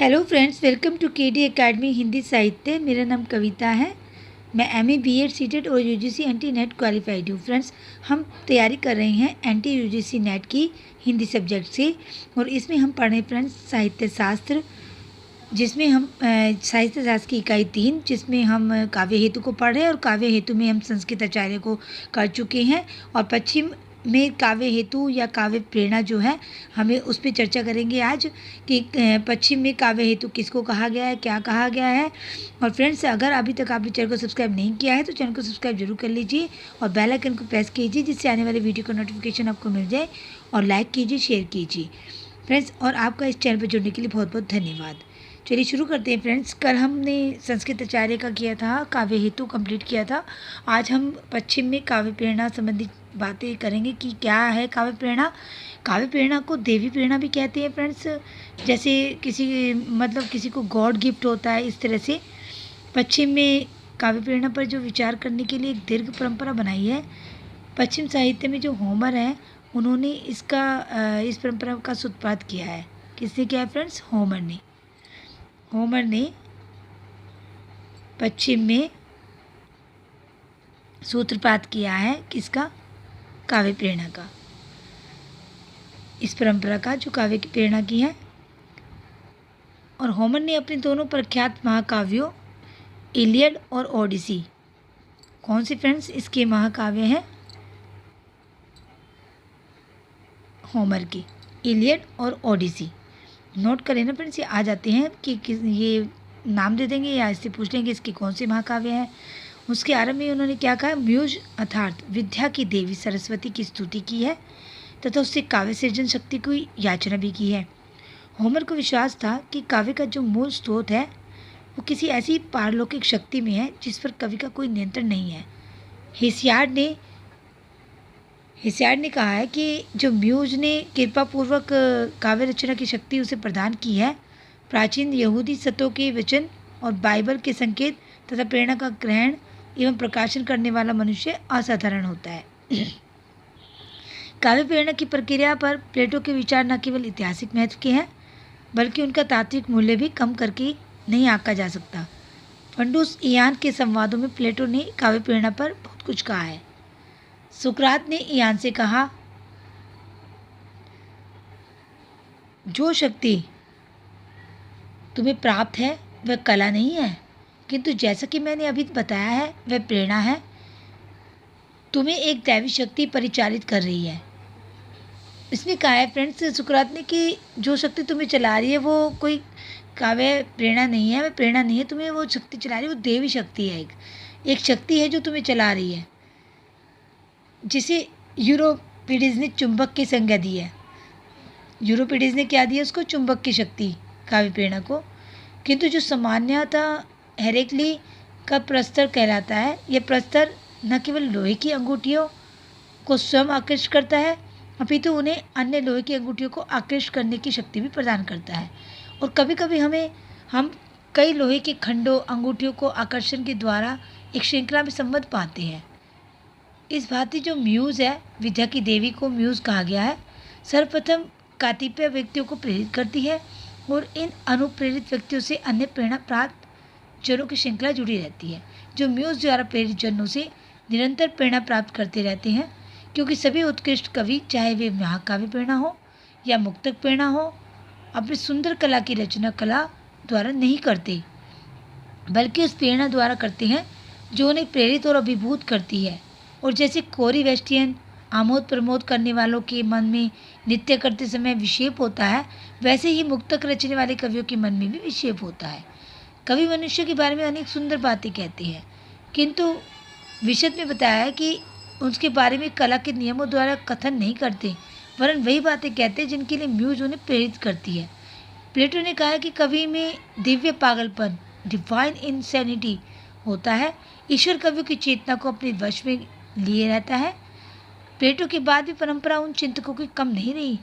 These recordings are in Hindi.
Hello friends, welcome to KD academy Hindi साहित्य। मेरा नाम कविता है। मैं एमए बीएड सीटेड और यूजीसी एंटी नेट क्वालिफाइड हूँ। फ्रेंड्स, हम तैयारी कर रहे हैं एंटी यूजीसी नेट की हिंदी सब्जेक्ट से, और इसमें हम पढ़ रहे हैं फ्रेंड्स साहित्य शास्त्र, जिसमें हम साहित्य शास्त्र की इकाई 3, जिसमें हम काव्य हेतु को पढ़ रहे हैं। और काव्य हेतु में हम संस्कृत आचार्य को कर चुके हैं, और पश्चिम में काव्य हेतु या काव्य प्रेरणा जो है, हमें उस पर चर्चा करेंगे आज कि पश्चिम में काव्य हेतु किसको कहा गया है, क्या कहा गया है। और फ्रेंड्स, अगर अभी तक आपने चैनल को सब्सक्राइब नहीं किया है तो चैनल को सब्सक्राइब जरूर कर लीजिए और बेल आइकन को प्रेस कीजिए, जिससे आने वाले वीडियो का नोटिफिकेशन आपको मिल जाए। और लाइक कीजिए, शेयर कीजिए फ्रेंड्स। और आपका इस चैनल पर जुड़ने के लिए बहुत बहुत धन्यवाद। चलिए शुरू करते हैं फ्रेंड्स। कल हमने संस्कृत आचार्य का किया था, काव्य हेतु कंप्लीट किया था। आज हम पश्चिम में काव्य प्रेरणा संबंधी बातें करेंगे कि क्या है काव्य प्रेरणा। काव्य प्रेरणा को देवी प्रेरणा भी कहते हैं फ्रेंड्स। जैसे किसी को गॉड गिफ्ट होता है, इस तरह से पश्चिम में काव्य प्रेरणा पर जो विचार करने के लिए एक दीर्घ परंपरा बनाई है। पश्चिम साहित्य में जो होमर है, उन्होंने इस परंपरा का सूत्रपात किया है। किसने किया है फ्रेंड्स? होमर ने पश्चिम में सूत्रपात किया है। किसका? काव्य प्रेरणा का। इस परंपरा का जो काव्य की प्रेरणा की है। और होमर ने अपने दोनों प्रख्यात महाकाव्यों इलियड और ओडिसी, कौन से फ्रेंड्स इसके महाकाव्य हैं? होमर की इलियड और ओडिसी। नोट करें ना फ्रेंड्स, ये आ जाते हैं कि ये नाम दे देंगे या इससे पूछ लेंगे इसके कौन से महाकाव्य हैं। उसके आरंभ में उन्होंने क्या कहा? म्यूज अर्थात विद्या की देवी सरस्वती की स्तुति की है तथा उससे काव्य सृजन शक्ति की याचना भी की है। होमर को विश्वास था कि काव्य का जो मूल स्रोत है वो किसी ऐसी पारलौकिक शक्ति में है जिस पर कवि का कोई नियंत्रण नहीं है। हेसियाड ने कहा है कि जो म्यूज ने कृपापूर्वक काव्य रचना की शक्ति उसे प्रदान की है, प्राचीन यहूदी सतों के वचन और बाइबल के संकेत तथा प्रेरणा का ग्रहण एवं प्रकाशन करने वाला मनुष्य असाधारण होता है। काव्य प्रेरणा की प्रक्रिया पर प्लेटो के विचार न केवल ऐतिहासिक महत्व के हैं, बल्कि उनका तात्विक मूल्य भी कम करके नहीं आंका जा सकता। फंडूस इयान के संवादों में प्लेटो ने काव्य प्रेरणा पर बहुत कुछ कहा है। सुकरात ने इयान से कहा, जो शक्ति तुम्हें प्राप्त है वह कला नहीं है, किंतु जैसा कि मैंने अभी बताया है वह प्रेरणा है। तुम्हें एक दैवी शक्ति परिचालित कर रही है। इसने कहा है फ्रेंड्स सुकरात ने कि जो शक्ति तुम्हें चला रही है वो कोई काव्य प्रेरणा नहीं है, वह प्रेरणा नहीं है। तुम्हें वो शक्ति चला रही है, वो देवी शक्ति है। एक शक्ति है जो तुम्हें चला रही है, जिसे यूरोपिडीज ने चुंबक की संज्ञा दी है। यूरोपिडीज ने क्या दिया उसको? चुंबक की शक्ति, काव्य प्रेरणा को। किंतु जो सामान्यतः हेरेक्ली का प्रस्तर कहलाता है, यह प्रस्तर न केवल लोहे की अंगूठियों को स्वयं आकृष्ट करता है, अपितु उन्हें अन्य लोहे की अंगूठियों को आकृष्ट करने की शक्ति भी प्रदान करता है। और कभी कभी हम कई लोहे के खंडों अंगूठियों को आकर्षण के द्वारा एक श्रृंखला में संबद्ध पाते हैं। इस भांति जो म्यूज़ है, विद्या की देवी को म्यूज़ कहा गया है, सर्वप्रथम कतिपय व्यक्तियों को प्रेरित करती है और इन अनुप्रेरित व्यक्तियों से अन्य प्रेरणा प्राप्त जनों की श्रृंखला जुड़ी रहती है, जो म्यूज़ द्वारा प्रेरित जनों से निरंतर प्रेरणा प्राप्त करते रहते हैं। क्योंकि सभी उत्कृष्ट कवि, चाहे वे महाकाव्य प्रेरणा हो या मुक्तक प्रेरणा हो, अपनी सुंदर कला की रचना कला द्वारा नहीं करते, बल्कि उस प्रेरणा द्वारा करते हैं जो उन्हें प्रेरित और अभिभूत करती है। और जैसे कोरी वेस्टियन आमोद प्रमोद करने वालों के मन में नृत्य करते समय विक्षेप होता है, वैसे ही मुक्तक रचने वाले कवियों के मन में भी विक्षेप होता है। कवि मनुष्य के बारे में अनेक सुंदर बातें कहते हैं, किंतु विशद में बताया है कि उसके बारे में कला के नियमों द्वारा कथन नहीं करते, वरन वही बातें कहते हैं जिनके लिए म्यूज उन्हें प्रेरित करती है। प्लेटो ने कहा है कि कवि में दिव्य पागलपन, डिवाइन इंसैनिटी होता है। ईश्वर कवियों की चेतना को अपने वश में लिए रहता है। प्लेटो के बाद भी परंपरा उन चिंतकों की कम नहीं रही।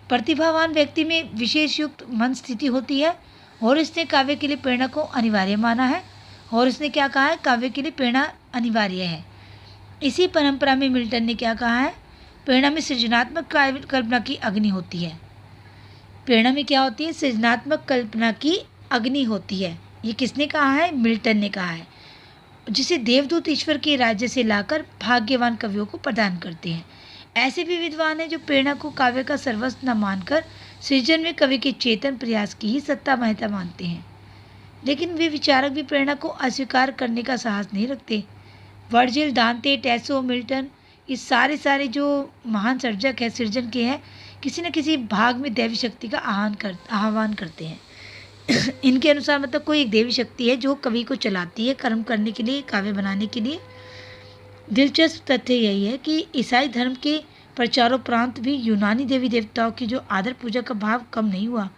प्रतिभावान व्यक्ति में विशेष युक्त मन स्थिति होती है, और इसने काव्य के लिए प्रेरणा को अनिवार्य माना है। और इसने क्या कहा है? काव्य के लिए प्रेरणा अनिवार्य है। इसी परंपरा में मिल्टन ने क्या कहा है? प्रेरणा में सृजनात्मक कल्पना की अग्नि होती है। प्रेरणा में क्या होती है? सृजनात्मक कल्पना की अग्नि होती है। ये किसने कहा है? मिल्टन ने कहा है। जिसे देवदूत ईश्वर के राज्य से लाकर भाग्यवान कवियों को प्रदान करते हैं। ऐसे भी विद्वान हैं जो प्रेरणा को काव्य का सर्वस्व न मानकर सृजन में कवि के चेतन प्रयास की ही सत्ता महत्ता मानते हैं। लेकिन वे विचारक भी प्रेरणा को अस्वीकार करने का साहस नहीं रखते। वर्जिल, दांते, टैसो, मिल्टन, ये सारे जो महान सर्जक है, सृजन के हैं, किसी न किसी भाग में दैवी शक्ति का आह्वान करते हैं। इनके अनुसार मतलब कोई एक देवी शक्ति है जो कवि को चलाती है कर्म करने के लिए, काव्य बनाने के लिए। दिलचस्प तथ्य यही है कि ईसाई धर्म के प्रचारोपरांत भी यूनानी देवी देवताओं की जो आदर पूजा का भाव कम नहीं हुआ।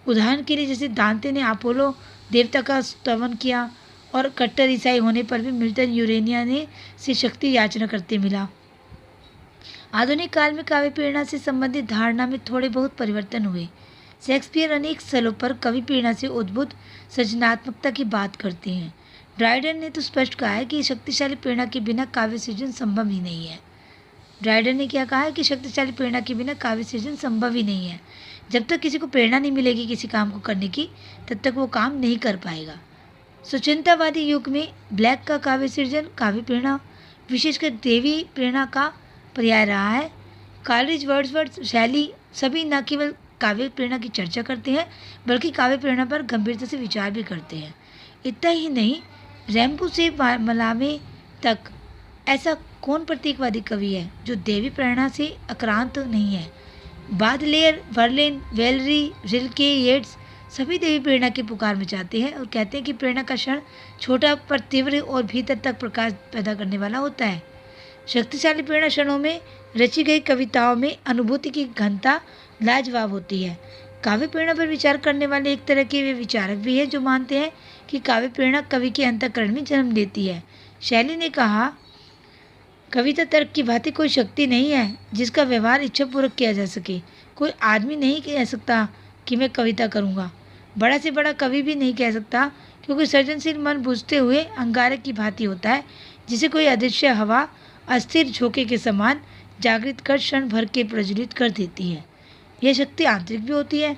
उदाहरण के लिए जैसे दांते ने अपोलो देवता का स्तवन किया और कट्टर ईसाई होने पर भी मिल्टन यूरेनिया ने से शक्ति याचना करते मिला। आधुनिक काल में काव्य प्रेरणा से संबंधित धारणा में थोड़े बहुत परिवर्तन हुए। शेक्सपियर अनेक स्थलों पर कवि प्रेरणा से उद्भूत सृजनात्मकता की बात करते हैं। ड्राइडन ने तो स्पष्ट कहा है कि शक्तिशाली प्रेरणा के बिना काव्य सृजन संभव ही नहीं है। ड्राइडन ने क्या कहा है कि शक्तिशाली प्रेरणा के बिना काव्य सृजन संभव ही नहीं है। जब तक किसी को प्रेरणा नहीं मिलेगी किसी काम को करने की, तब तक वो काम नहीं कर पाएगा। स्वतंत्रतावादी युग में ब्लैक का काव्य सृजन काव्य प्रेरणा, विशेषकर देवी प्रेरणा का पर्याय रहा है। कॉलरिज, वर्ड्सवर्थ, शैली सभी न केवल काव्य प्रेरणा की चर्चा करते हैं बल्कि काव्य प्रेरणा पर गंभीरता से विचार भी करते हैं। इतना ही नहीं, रैम्पो से मलामे तक ऐसा कौन प्रतीकवादी कवि है जो देवी प्रेरणा से आक्रांत नहीं है? बादलेयर, वर्लेन, वेलरी, रिल्के, येट्स सभी देवी प्रेरणा की पुकार मचाते हैं और कहते हैं कि प्रेरणा का क्षण छोटा पर तीव्र और भीतर तक प्रकाश पैदा करने वाला होता है। शक्तिशाली प्रेरणा क्षणों में रची गई कविताओं में अनुभूति की घनता लाजवाब होती है। काव्य प्रेरणा पर विचार करने वाले एक तरह के वे विचारक भी हैं जो मानते हैं कि काव्य प्रेरणा कवि के अंतःकरण में जन्म लेती है। शैली ने कहा, कविता तर्क की भांति कोई शक्ति नहीं है जिसका व्यवहार इच्छापूर्वक किया जा सके। कोई आदमी नहीं कह सकता कि मैं कविता करूँगा, बड़ा से बड़ा कवि भी नहीं कह सकता, क्योंकि सृजनशील मन बुझते हुए अंगारे की भांति होता है जिसे कोई अदृश्य हवा अस्थिर झोंके के समान जागृत कर क्षण भर के प्रज्वलित कर देती है। यह शक्ति आंतरिक भी होती है,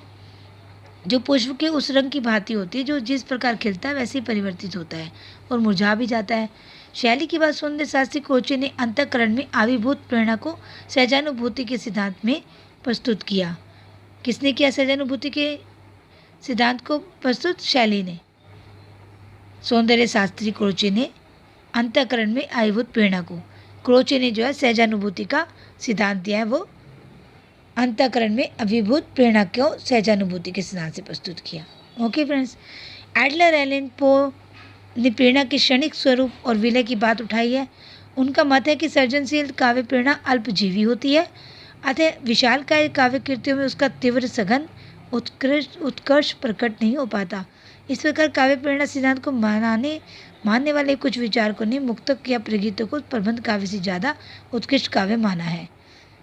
जो पुष्प के उस रंग की भांति होती है जो जिस प्रकार खिलता है वैसे ही परिवर्तित होता है और मुरझा भी जाता है। शैली की बात सौंदर्य शास्त्री कोचे ने अंतःकरण में आविर्भूत प्रेरणा को सहजानुभूति के सिद्धांत में प्रस्तुत किया। किसने किया सहजानुभूति के सिद्धांत को प्रस्तुत? शैली ने। सौंदर्य शास्त्री क्रोचे ने अंतःकरण में आविर्भूत प्रेरणा को, क्रोचे ने जो है सहजानुभूति का सिद्धांत दिया है, वो अंतःकरण में अभिभूत प्रेरणा को सहजानुभूति के सिद्धांत से प्रस्तुत किया। Okay friends, Adler Allan Poe ने प्रेरणा के क्षणिक स्वरूप और विलय की बात उठाई है। उनका मत है कि सृजनशील काव्य प्रेरणा अल्पजीवी होती है, अतः विशालकाय काव्य कृतियों में उसका तीव्र सघन उत्कर्ष प्रकट नहीं हो पाता। इस प्रकार काव्य प्रेरणा सिद्धांत को मानने वाले कुछ विचारकों ने मुक्तक या प्रगीतों को प्रबंध काव्य से ज़्यादा उत्कृष्ट काव्य माना है।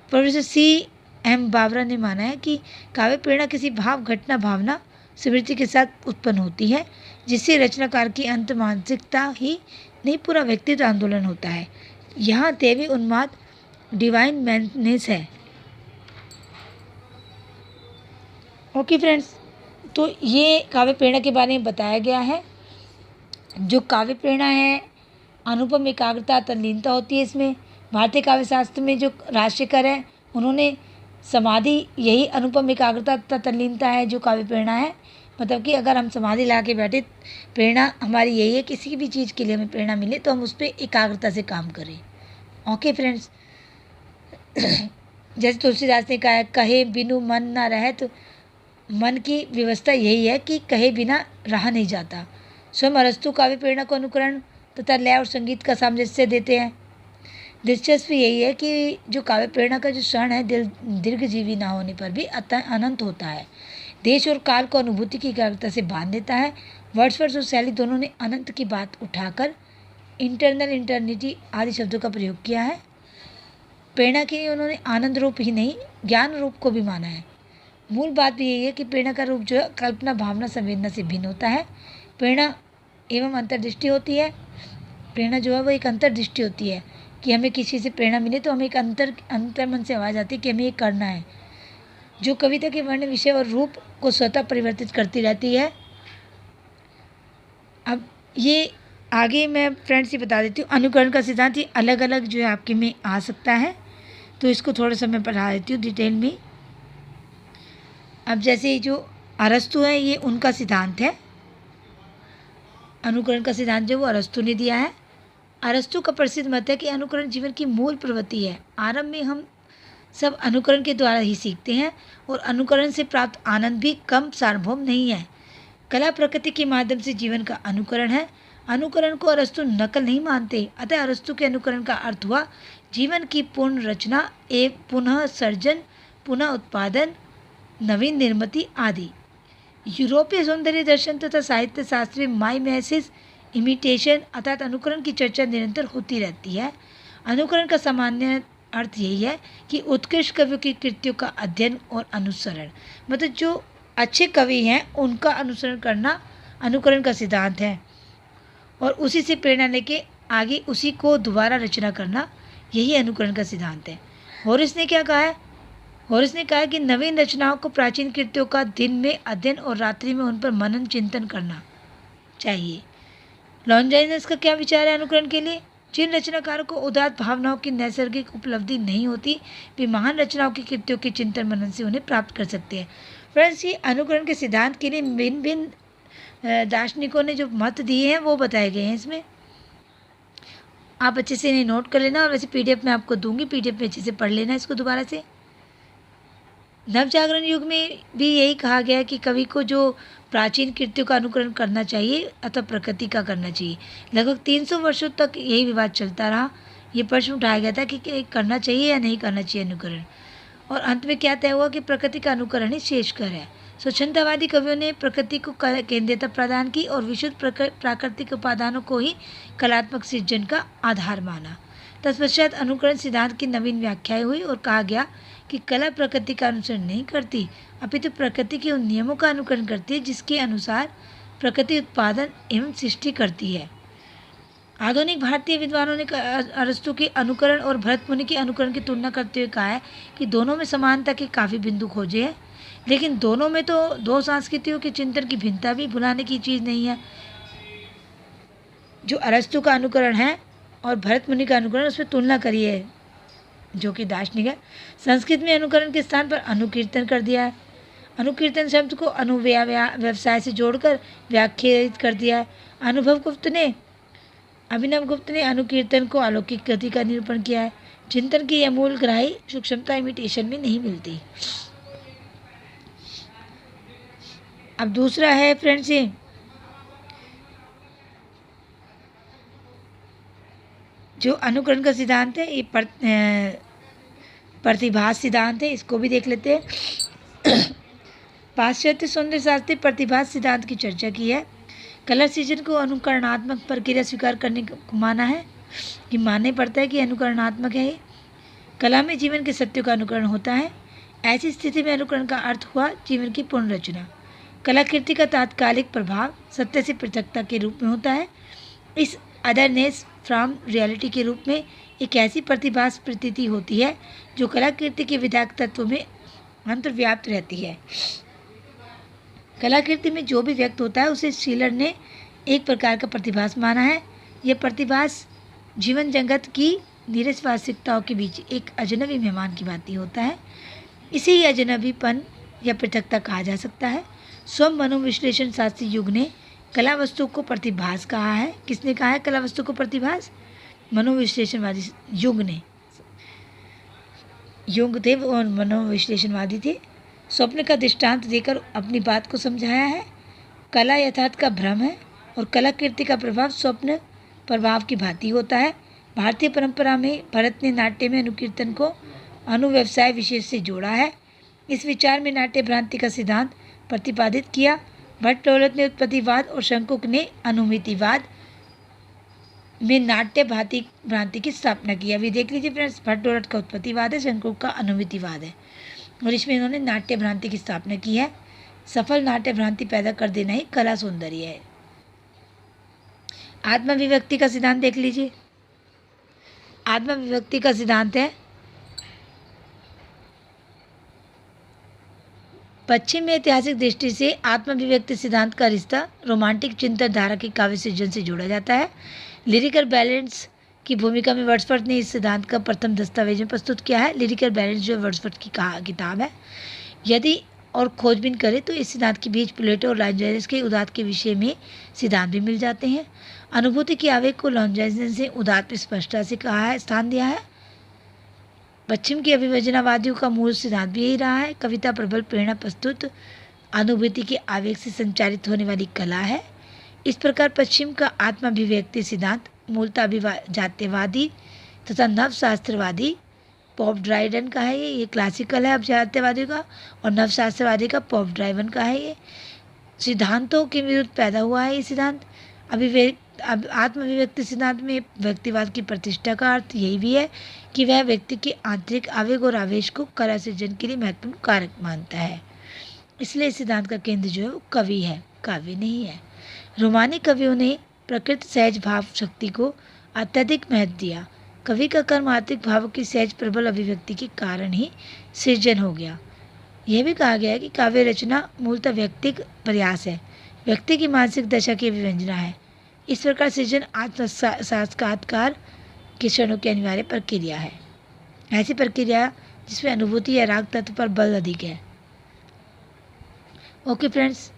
Professor C.M. बावरा ने माना है कि काव्य प्रेरणा किसी भाव, घटना, भावना, स्मृति के साथ उत्पन्न होती है, जिससे रचनाकार की अंत मानसिकता ही नहीं पूरा व्यक्तित्व आंदोलन होता है। यहाँ देवी उन्माद, डिवाइन मैडनेस है। ओके फ्रेंड्स, तो ये काव्य प्रेरणा के बारे में बताया गया है। जो काव्य प्रेरणा है, अनुपम एकाग्रता, तल्लीनता होती है इसमें। भारतीय काव्य शास्त्र में जो राष्ट्रीयकर है उन्होंने समाधि, यही अनुपम एकाग्रता तथा तल्लीनता है जो काव्य प्रेरणा है। मतलब कि अगर हम समाधि ला के बैठे, प्रेरणा हमारी यही है, किसी भी चीज़ के लिए हमें प्रेरणा मिले तो हम उस पर एकाग्रता से काम करें। ओके फ्रेंड्स, जैसे तुलसीदास ने कहा है, कहे बिनु मन ना रहे, तो मन की व्यवस्था यही है कि कहे बिना रहा नहीं जाता। स्वयं अरस्तु काव्य प्रेरणा को अनुकरण तथा लय और संगीत का सामंजस्य देते हैं। दिलचस्प यही है कि जो काव्य प्रेरणा का जो क्षण है दीर्घजीवी ना होने पर भी अनंत होता है। देश और काल को अनुभूति की एकाग्रता से बांध देता है। वर्ड्सवर्थ और शैली दोनों ने अनंत की बात उठाकर इंटरनल, इंटर्निटी आदि शब्दों का प्रयोग किया है। प्रेरणा के लिए उन्होंने आनंद रूप ही नहीं, ज्ञान रूप को भी माना है। मूल बात भी यही है कि प्रेरणा का रूप जो है कल्पना, भावना, संवेदना से भिन्न होता है। प्रेरणा एवं अंतर्दृष्टि होती है। प्रेरणा जो है वो एक अंतर्दृष्टि होती है कि हमें किसी से प्रेरणा मिले तो हमें एक अंतर्मन से आवाज़ आती है कि हमें ये करना है। जो कविता के वर्ण, विषय और रूप को स्वतः परिवर्तित करती रहती है। अब ये आगे मैं फ्रेंड्स ये बता देती हूँ, अनुकरण का सिद्धांत ये अलग अलग जो है आपके में आ सकता है, तो इसको थोड़ा सा मैं पढ़ा देती हूँ डिटेल में। अब जैसे जो अरस्तु है, ये उनका सिद्धांत है, अनुकरण का सिद्धांत जो वो अरस्तु ने दिया है। अरस्तु का प्रसिद्ध मत है कि अनुकरण जीवन की मूल प्रवृत्ति है। आरंभ में हम सब अनुकरण के द्वारा ही सीखते हैं और अनुकरण से प्राप्त आनंद भी कम सार्वभौम नहीं है। कला प्रकृति के माध्यम से जीवन का अनुकरण है। अनुकरण को अरस्तु नकल नहीं मानते, अतः अरस्तु के अनुकरण का अर्थ हुआ जीवन की पूर्ण रचना, एक पुनः सर्जन, पुनः उत्पादन, नवीन निर्मिति आदि। यूरोपीय सौंदर्य दर्शन तथा साहित्य शास्त्र में माइमेसिस, इमिटेशन अर्थात अनुकरण की चर्चा निरंतर होती रहती है। अनुकरण का सामान्य अर्थ यही है कि उत्कृष्ट कवियों की कृतियों का अध्ययन और अनुसरण, मतलब जो अच्छे कवि हैं उनका अनुसरण करना अनुकरण का सिद्धांत है, और उसी से प्रेरणा लेके आगे उसी को दोबारा रचना करना, यही अनुकरण का सिद्धांत है। होरेस ने क्या कहा है? होरेस ने कहा कि नवीन रचनाओं को प्राचीन कृतियों का दिन में अध्ययन और रात्रि में उन पर मनन चिंतन करना चाहिए। लॉन्जाइनस का क्या विचार है अनुकरण के लिए? जिन रचनाकारों को उदात्त भावनाओं की नैसर्गिक उपलब्धि नहीं होती, वे महान रचनाओं की कृतियों के चिंतन मनन से उन्हें प्राप्त कर सकते हैं। फ्रेंड्स, ये अनुकरण के सिद्धांत के लिए भिन्न भिन्न दार्शनिकों ने जो मत दिए हैं वो बताए गए हैं इसमें। आप अच्छे से इन्हें नोट कर लेना, और वैसे पीडीएफ में आपको दूंगी, पीडीएफ में अच्छे से पढ़ लेना इसको दोबारा से। नवजागरण युग में भी यही कहा गया है कि कवि को जो प्राचीन कृतियों का अनुकरण करना चाहिए अथवा प्रकृति का करना चाहिए। लगभग 300 वर्षों तक यही विवाद चलता रहा। ये प्रश्न उठाया गया था कि करना चाहिए या नहीं करना चाहिए अनुकरण, और अंत में क्या तय हुआ कि प्रकृति का अनुकरण ही श्रेष्ठकर है। स्वच्छंदवादी कवियों ने प्रकृति को केंद्रीयता प्रदान की और विशुद्ध प्राकृतिक उपादानों को ही कलात्मक सृजन का आधार माना। तत्पश्चात अनुकरण सिद्धांत की नवीन व्याख्याएं हुई और कहा गया कि कला प्रकृति का अनुसरण नहीं करती, अपितु प्रकृति के उन नियमों का अनुकरण करती है जिसके अनुसार प्रकृति उत्पादन एवं सृष्टि करती है। आधुनिक भारतीय विद्वानों ने अरस्तु के अनुकरण और भरत मुनि के अनुकरण की तुलना करते हुए कहा है कि दोनों में समानता के काफ़ी बिंदु खोजे हैं, लेकिन दोनों में तो दो संस्कृतियों के चिंतन की भिन्नता भी भुलाने की चीज़ नहीं है। जो अरस्तु का अनुकरण है और भरत मुनि का अनुकरण, उसमें तुलना करी है जो कि दार्शनिक है। संस्कृत में अनुकरण के स्थान पर अनुकीर्तन कर दिया है। अनुकीर्तन शब्द को व्यवसाय से जोड़कर व्याख्यायित कर दिया है। अभिनव गुप्त ने अनुकीर्तन को अलौकिक गति का निरूपण किया है। चिंतन की यह मूल ग्राही सूक्ष्मता इमिटेशन में नहीं मिलती। अब दूसरा है फ्रेंड्स, ये जो अनुकरण का सिद्धांत है, ये प्रतिभास सिद्धांत है, इसको भी देख लेते हैं। पाश्चात्य सौंदर्य शास्त्री प्रतिभास सिद्धांत की चर्चा की है। कला सृजन को अनुकरणात्मक प्रक्रिया स्वीकार करने को माना है, कि मानना पड़ता है कि अनुकरणात्मक है ये। कला में जीवन के सत्यों का अनुकरण होता है। ऐसी स्थिति में अनुकरण का अर्थ हुआ जीवन की पूर्ण रचना। कलाकृति का तात्कालिक प्रभाव सत्य से पृथकता के रूप में होता है। इस अदरनेस फ्रॉम रियलिटी के रूप में एक ऐसी प्रतिभास प्रतीति होती है जो कलाकृति के विधायक तत्व में अंतर्व्याप्त रहती है। कलाकृति में जो भी व्यक्त होता है उसे शीलर ने एक प्रकार का प्रतिभास माना है। यह प्रतिभास जीवन जगत की निरस्वासिकताओं के बीच एक अजनबी मेहमान की भांति होता है। इसे ही अजनबीपन या पृथकता कहा जा सकता है। स्वयं मनोविश्लेषण शास्त्री युग ने कला वस्तु को प्रतिभास कहा है। किसने कहा है कला वस्तु को प्रतिभास? मनोविश्लेषणवादी युग ने। युग थे और मनोविश्लेषणवादी थे। स्वप्न का दृष्टांत देकर अपनी बात को समझाया है। कला यथार्थ का भ्रम है और कलाकृति का प्रभाव स्वप्न प्रभाव की भांति होता है। भारतीय परंपरा में भरत ने नाट्य में अनुकीर्तन को अनुव्यवसाय विशेष से जोड़ा है। इस विचार में नाट्य भ्रांति का सिद्धांत प्रतिपादित किया। भट्टोलत ने उत्पत्तिवाद और शंकुक ने अनुमितिवाद में नाट्य भ्रांति की स्थापना की। अभी देख लीजिए फ्रेंड्स, भट्टोलत का उत्पत्तिवाद है, शंकुक का अनुमितिवाद है, और इसमें इन्होंने नाट्य भ्रांति की स्थापना की है। सफल नाट्य भ्रांति पैदा कर देना ही कला सौंदर्य है। आत्मविभक्ति का सिद्धांत देख लीजिए। आत्मविभक्ति का सिद्धांत है पश्चिम में ऐतिहासिक दृष्टि से आत्माभिव्यक्ति सिद्धांत का रिश्ता रोमांटिक चिंतनधारा के काव्य सृजन से जोड़ा जाता है। लिरिकल बैलेंस की भूमिका में वर्ड्सवर्थ ने इस सिद्धांत का प्रथम दस्तावेज में प्रस्तुत किया है। लिरिकल बैलेंस जो वर्ड्सवर्थ की किताब है। यदि और खोजबीन करें तो इस सिद्धांत के बीच प्लेटो और लॉन्जाइनस के उदात्त के विषय में सिद्धांत भी मिल जाते हैं। अनुभूति के आवेग को लॉन्जाइनस ने उदात्त में स्पष्टता से कहा है, स्थान दिया है। पश्चिम की अभिव्यंजनावादियों का मूल सिद्धांत भी यही रहा है। कविता प्रबल प्रेरणा प्रस्तुत अनुभूति के आवेग से संचालित होने वाली कला है। इस प्रकार पश्चिम का आत्माभिव्यक्ति सिद्धांत मूलतः अभिजात्यवादी तथा नवशास्त्रवादी पॉप ड्राइडन का है। ये क्लासिकल है अभिजात्यवादी का, और नवशास्त्रवादी का पॉप ड्राइवन का है। ये सिद्धांतों के विरुद्ध पैदा हुआ है। ये सिद्धांत आत्माभिव्यक्ति सिद्धांत में व्यक्तिवाद की प्रतिष्ठा का अर्थ यही भी है कि वह व्यक्ति के आंतरिक आवेग और आवेश को कला सृजन के लिए महत्वपूर्ण कारक मानता है। इसलिए इस सिद्धांत का केंद्र जो है वो कवि है, काव्य नहीं है। रोमानी कवियों ने प्रकृति सहज भाव शक्ति को अत्यधिक महत्व दिया। कवि का कर्म आंतरिक भावों की सहज प्रबल अभिव्यक्ति के कारण ही सृजन हो गया। यह भी कहा गया है कि काव्य रचना मूलतः व्यक्तिक प्रयास है, व्यक्ति की मानसिक दशा की अभिव्यंजना है। इस प्रकार सृजन आत्म-साक्षात्कार के क्षणों की अनिवार्य प्रक्रिया है। ऐसी प्रक्रिया जिसमें अनुभूति या राग तत्व पर बल अधिक है। ओके फ्रेंड्स,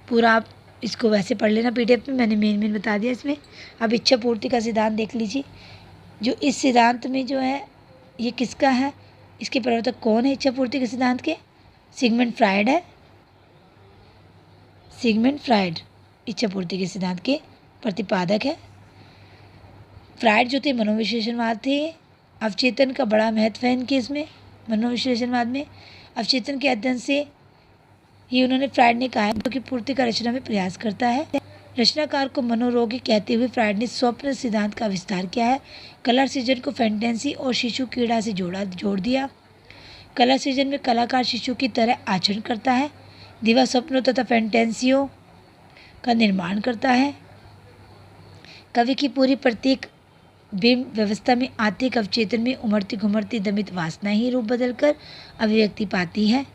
पूरा आप इसको वैसे पढ़ लेना पीडीएफ में, मैंने मेन बता दिया इसमें। अब इच्छा पूर्ति का सिद्धांत देख लीजिए। जो इस सिद्धांत में जो है ये किसका है, इसके प्रवर्तक कौन है इच्छा पूर्ति के सिद्धांत के? सिगमंड फ्रायड है। सिगमंड फ्रायड इच्छा पूर्ति के सिद्धांत के प्रतिपादक है। फ्रायड जो थे मनोविश्लेषणवाद थे। अवचेतन का बड़ा महत्व है इनके इसमें मनोविश्लेषणवाद में। अवचेतन के अध्ययन से ही उन्होंने फ्रायड ने कहा है कि पूर्ति का रचना में प्रयास करता है। रचनाकार को मनोरोगी कहते हुए फ्रायड ने स्वप्न सिद्धांत का विस्तार किया है। कला सृजन को फैंटेसी और शिशु क्रीड़ा से जोड़ दिया। कला सृजन में कलाकार शिशु की तरह आचरण करता है, दिवा स्वप्नों तथा फैंटेसियों का निर्माण करता है। कवि की पूरी प्रत्येक बिंब व्यवस्था में आंतरिक अवचेतन में उमड़ती घुमड़ती दमित वासना ही रूप बदलकर अभिव्यक्ति पाती है।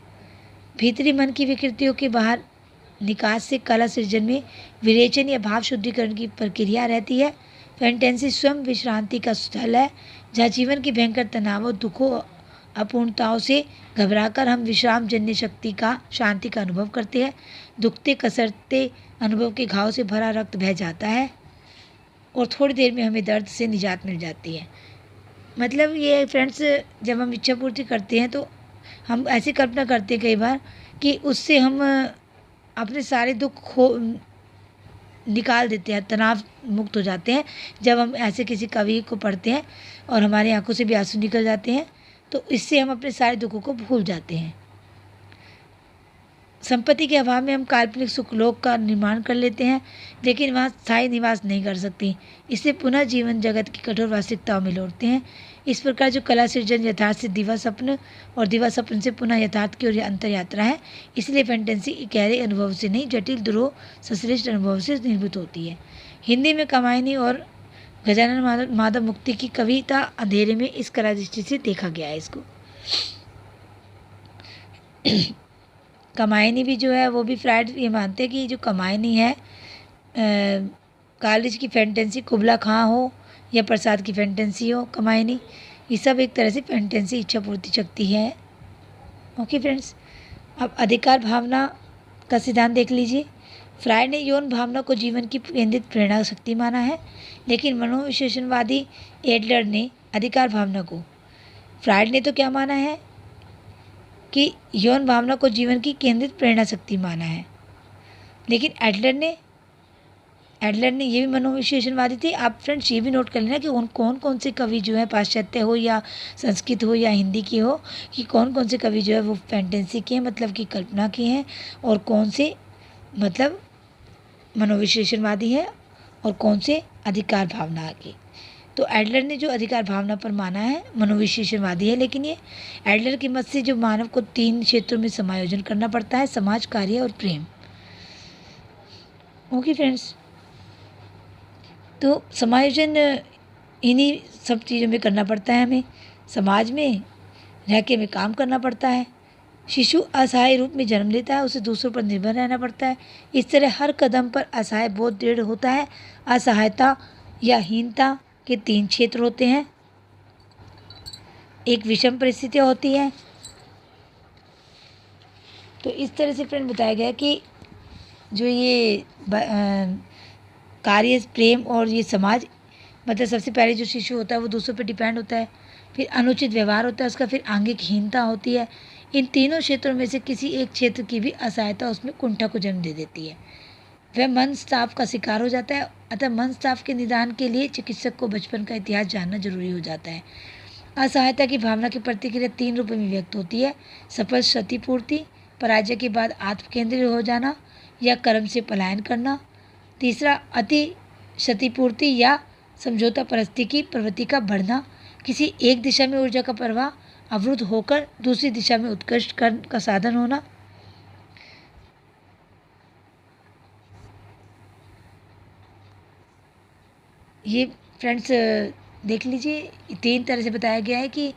भीतरी मन की विकृतियों के बाहर निकास से कला सृजन में विरेचन या भाव शुद्धिकरण की प्रक्रिया रहती है। फैंटेसी स्वयं विश्रांति का स्थल है, जहाँ जीवन की भयंकर तनावों, दुखों, अपूर्णताओं से घबराकर हम विश्राम जन्य शक्ति का शांति का अनुभव करते हैं। दुखते कसरते अनुभव के घाव से भरा रक्त बह जाता है और थोड़ी देर में हमें दर्द से निजात मिल जाती है। मतलब ये फ्रेंड्स, जब हम इच्छा पूर्ति करते हैं तो हम ऐसी कल्पना करते हैं कई बार कि उससे हम अपने सारे दुख निकाल देते हैं, तनाव मुक्त हो जाते हैं। जब हम ऐसे किसी कवि को पढ़ते हैं और हमारी आंखों से भी आंसू निकल जाते हैं, तो इससे हम अपने सारे दुखों को भूल जाते हैं। संपत्ति के अभाव में हम काल्पनिक सुखलोक का निर्माण कर लेते हैं, लेकिन वहाँ स्थायी निवास नहीं कर सकती। इससे पुनः जीवन जगत की कठोर वास्तविकताओं में लौटते हैं। इस प्रकार जो कला सृजन यथार्थ से दिवा स्वप्न और दिवा स्वप्न से पुनः यथार्थ की ओर अंतर यात्रा है। इसलिए फैंटेसी गहरे अनुभव से नहीं, जटिल दुरूह संश्लिष्ट अनुभव से निर्मित होती है। हिंदी में कामायनी और गजानन माधव मुक्ति की कविता अंधेरे में इस कला दृष्टि से देखा गया है इसको। कामायनी भी जो है वो भी फ्रायड ये मानते हैं कि जो कामायनी है, कॉलेज की फैंटेसी, कुबला खां हो या प्रसाद की फैंटेसी हो, कामायनी, ये सब एक तरह से फैंटेसी इच्छा पूर्ति शक्ति है। ओके फ्रेंड्स, अब अधिकार भावना का सिद्धांत देख लीजिए। फ्रायड ने यौन भावना को जीवन की केंद्रित प्रेरणा शक्ति माना है, लेकिन मनोविश्लेषणवादी एडलर ने अधिकार भावना को, फ्रायड ने तो क्या माना है कि यौन भावना को जीवन की केंद्रित प्रेरणा शक्ति माना है, लेकिन एडलर ने ये भी मनोविश्लेषणवादी थे। आप फ्रेंड्स ये भी नोट कर लेना कि कौन कौन से कवि जो है, पाश्चात्य हो या संस्कृत हो या हिंदी की हो, कि कौन कौन से कवि जो है वो फैंटेसी के हैं, मतलब कि कल्पना के हैं, और कौन से मतलब मनोविश्लेषणवादी है और कौन से अधिकार भावना के। तो एडलर ने जो अधिकार भावना पर माना है मनोविश्लेषणवादी है, लेकिन ये एडलर के मत से जो मानव को 3 क्षेत्रों में समायोजन करना पड़ता है, समाज, कार्य और प्रेम। ओके फ्रेंड्स, तो समायोजन इन्हीं सब चीज़ों में करना पड़ता है हमें। समाज में रह के हमें काम करना पड़ता है, शिशु असहाय रूप में जन्म लेता है, उसे दूसरों पर निर्भर रहना पड़ता है। इस तरह हर कदम पर असहाय बोध दृढ़ होता है। असहायता या हीनता के 3 क्षेत्र होते हैं। एक विषम परिस्थितियाँ होती हैं। तो इस तरह से फ्रेंड बताया गया कि जो ये कार्य, प्रेम और ये समाज, मतलब सबसे पहले जो शिशु होता है वो दूसरों पर डिपेंड होता है, फिर अनुचित व्यवहार होता है उसका, फिर आंगिक हीनता होती है। इन तीनों क्षेत्रों में से किसी एक क्षेत्र की भी असहायता उसमें कुंठा को जन्म दे देती है। वह मनस्ताप का शिकार हो जाता है। अतः मनस्ताप के निदान के लिए चिकित्सक को बचपन का इतिहास जानना जरूरी हो जाता है। असहायता की भावना की प्रतिक्रिया 3 रूपों में व्यक्त होती है: सफल क्षतिपूर्ति, पराजय के बाद आत्मकेंद्रित हो जाना या कर्म से पलायन करना। तीसरा, अति क्षतिपूर्ति या समझौता परस्ती की प्रवृत्ति का बढ़ना, किसी एक दिशा में ऊर्जा का प्रवाह अवरुद्ध होकर दूसरी दिशा में उत्कृष्ट कर्म का साधन होना। ये फ्रेंड्स देख लीजिए, 3 तरह से बताया गया है कि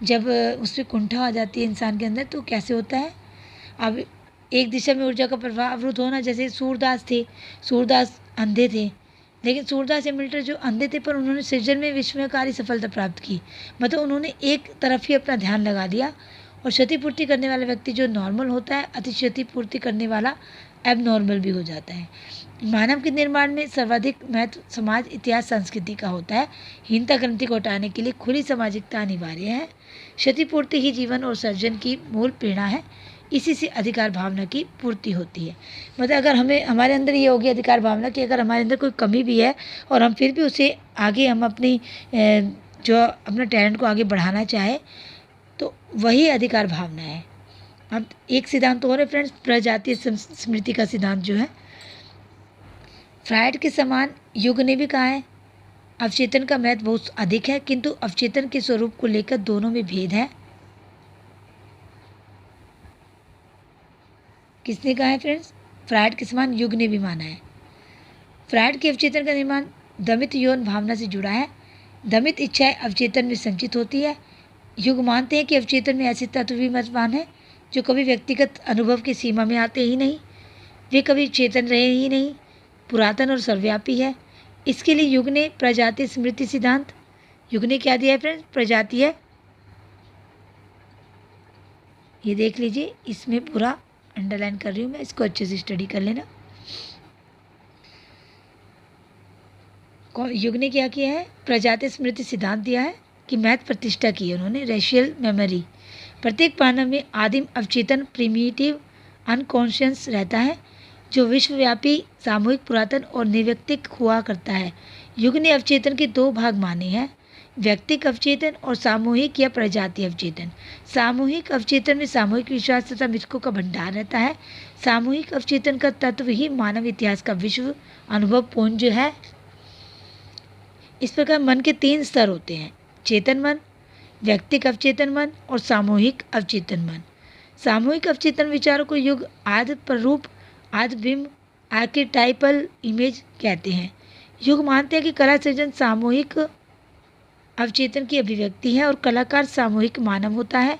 जब उसमें कुंठा आ जाती है इंसान के अंदर तो कैसे होता है। अब एक दिशा में ऊर्जा का प्रवाह अवरुद्ध होना, जैसे सूरदास थे, सूरदास अंधे थे, लेकिन सूरदास या मिल्टन जो अंधे थे पर उन्होंने सृजन में विस्मयकारी सफलता प्राप्त की, मतलब उन्होंने एक तरफ ही अपना ध्यान लगा दिया। और क्षतिपूर्ति करने वाला व्यक्ति जो नॉर्मल होता है, अति क्षतिपूर्ति करने वाला एबनॉर्मल भी हो जाता है। मानव के निर्माण में सर्वाधिक महत्व समाज, इतिहास, संस्कृति का होता है। हीनता ग्रंथि को हटाने के लिए खुली सामाजिकता अनिवार्य है। क्षतिपूर्ति ही जीवन और सर्जन की मूल प्रेरणा है। इसी से अधिकार भावना की पूर्ति होती है। मतलब अगर हमें, हमारे अंदर ये होगी अधिकार भावना कि अगर हमारे अंदर कोई कमी भी है और हम फिर भी उसे आगे, हम अपनी जो अपना टैलेंट को आगे बढ़ाना चाहे, तो वही अधिकार भावना है। अब एक सिद्धांत और है फ्रेंड्स, प्रजातीय स्मृति का सिद्धांत जो है, फ्रायड के समान युग ने भी कहा है अवचेतन का महत्व बहुत अधिक है, किंतु अवचेतन के स्वरूप को लेकर दोनों में भेद है। किसने कहा है फ्रेंड्स? फ्रायड के समान युग ने भी माना है। फ्रायड के अवचेतन का निर्माण दमित यौन भावना से जुड़ा है। दमित इच्छाएं अवचेतन में संचित होती है। युग मानते हैं कि अवचेतन में ऐसे तत्व भी विद्यमान है जो कभी व्यक्तिगत अनुभव की सीमा में आते ही नहीं, वे कभी चेतन रहे ही नहीं, पुरातन और सर्वव्यापी है। इसके लिए युग ने प्रजातीय स्मृति सिद्धांत, युग ने क्या दिया है फ्रेंड्स? प्रजातीय, ये देख लीजिए, इसमें पूरा अंडरलाइन कर रही हूँ मैं, इसको अच्छे से स्टडी कर लेना। युग ने क्या किया है? प्रजातीय स्मृति सिद्धांत दिया है कि महत्व प्रतिष्ठा की है उन्होंने, रेशियल मेमोरी। प्रत्येक मानव में आदिम अवचेतन, प्रिमिटिव अनकॉन्शियस रहता है, जो विश्वव्यापी, सामूहिक, पुरातन और निर्व्यक्तिक हुआ करता है। युग ने अवचेतन के 2 भाग माने हैं, व्यक्तिक अवचेतन और सामूहिक या प्रजातीय अवचेतन। सामूहिक अवचेतन में सामूहिक विश्वास तथा मृतकों का भंडार रहता है। सामूहिक अवचेतन का तत्व ही मानव इतिहास का विश्व अनुभव पुंज है। इस प्रकार मन के 3 स्तर होते हैं: चेतन मन, व्यक्तिक अवचेतन मन और सामूहिक अवचेतन मन। सामूहिक अवचेतन विचारों को युग आदि प्ररूप, आदिबिंब, आर्केटाइपल इमेज कहते हैं। युग मानते हैं कि कला सृजन सामूहिक अवचेतन की अभिव्यक्ति है और कलाकार सामूहिक मानव होता है।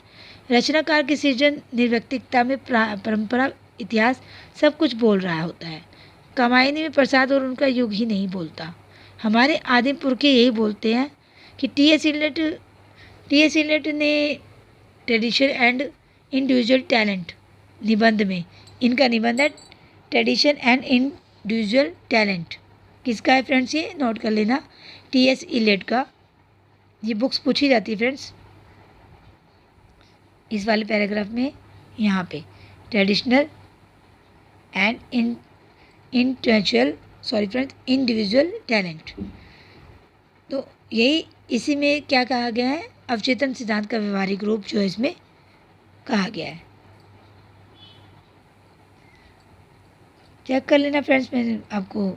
रचनाकार की सृजन निर्व्यक्तिकता में परंपरा, इतिहास सब कुछ बोल रहा होता है। कामायनी में प्रसाद और उनका युग ही नहीं बोलता। हमारे आदिम पुरखे यही बोलते हैं कि टी.एस. इलियट ने ट्रेडिशन एंड इंडिविजुअल टैलेंट निबंध में, इनका निबंध है ट्रेडिशन एंड इंडिविजुअल टैलेंट। किसका है फ्रेंड्स? ये नोट कर लेना, टी.एस. इलियट का। ये बुक्स पूछी जाती है फ्रेंड्स इस वाले पैराग्राफ में, यहाँ पे ट्रेडिशनल एंड इंडिविजुअल टैलेंट। तो यही, इसी में क्या कहा गया है? अवचेतन सिद्धांत का व्यवहारिक रूप जो है इसमें कहा गया है। चेक कर लेना फ्रेंड्स, मैं आपको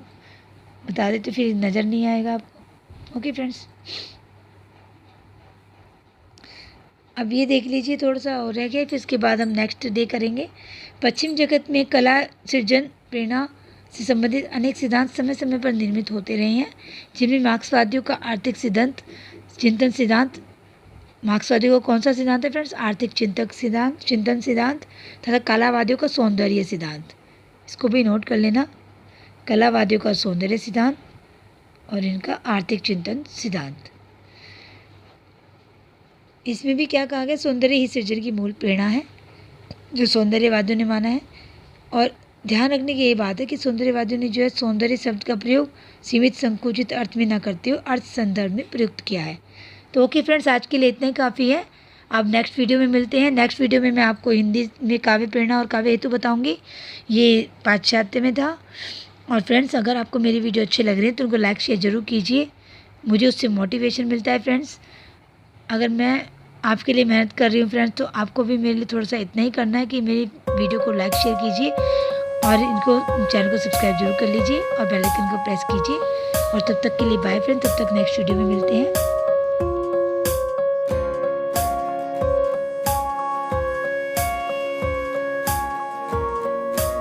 बता देती हूँ, फिर नज़र नहीं आएगा आपको। ओके फ्रेंड्स, अब ये देख लीजिए, थोड़ा सा और रह गया, फिर इसके बाद हम नेक्स्ट डे करेंगे। पश्चिम जगत में कला सृजन प्रेरणा से संबंधित अनेक सिद्धांत समय समय पर निर्मित होते रहे हैं, जिनमें मार्क्सवादियों का आर्थिक सिद्धांत, चिंतन सिद्धांत, मार्क्सवादियों का कौन सा सिद्धांत है फ्रेंड्स? आर्थिक चिंतन सिद्धांत तथा कलावादियों का सौंदर्य सिद्धांत। इसको भी नोट कर लेना, कलावादियों का सौंदर्य सिद्धांत और इनका आर्थिक चिंतन सिद्धांत। इसमें भी क्या कहा गया? सौंदर्य ही सृजन की मूल प्रेरणा है, जो सौंदर्यवादियों ने माना है। और ध्यान रखने की ये बात है कि सौंदर्यवादियों ने जो है सौंदर्य शब्द का प्रयोग सीमित संकुचित अर्थ में न करते हुए अर्थ संदर्भ में प्रयुक्त किया है। तो ओके फ्रेंड्स, आज के लिए इतना ही काफ़ी है। अब नेक्स्ट वीडियो में मिलते हैं। नेक्स्ट वीडियो में मैं आपको हिंदी में काव्य प्रेरणा और काव्य हेतु बताऊंगी। ये पाश्चात्य में था। और फ्रेंड्स, अगर आपको मेरी वीडियो अच्छे लग रहे हैं तो उनको लाइक शेयर ज़रूर कीजिए, मुझे उससे मोटिवेशन मिलता है फ्रेंड्स। अगर मैं आपके लिए मेहनत कर रही हूँ फ्रेंड्स, तो आपको भी मेरे लिए थोड़ा सा इतना ही करना है कि मेरी वीडियो को लाइक शेयर कीजिए और इनको चैनल को सब्सक्राइब जरूर कर लीजिए और बेल आइकन को प्रेस कीजिए। और तब तक के लिए बाय फ्रेंड, तब तक नेक्स्ट वीडियो में मिलते हैं।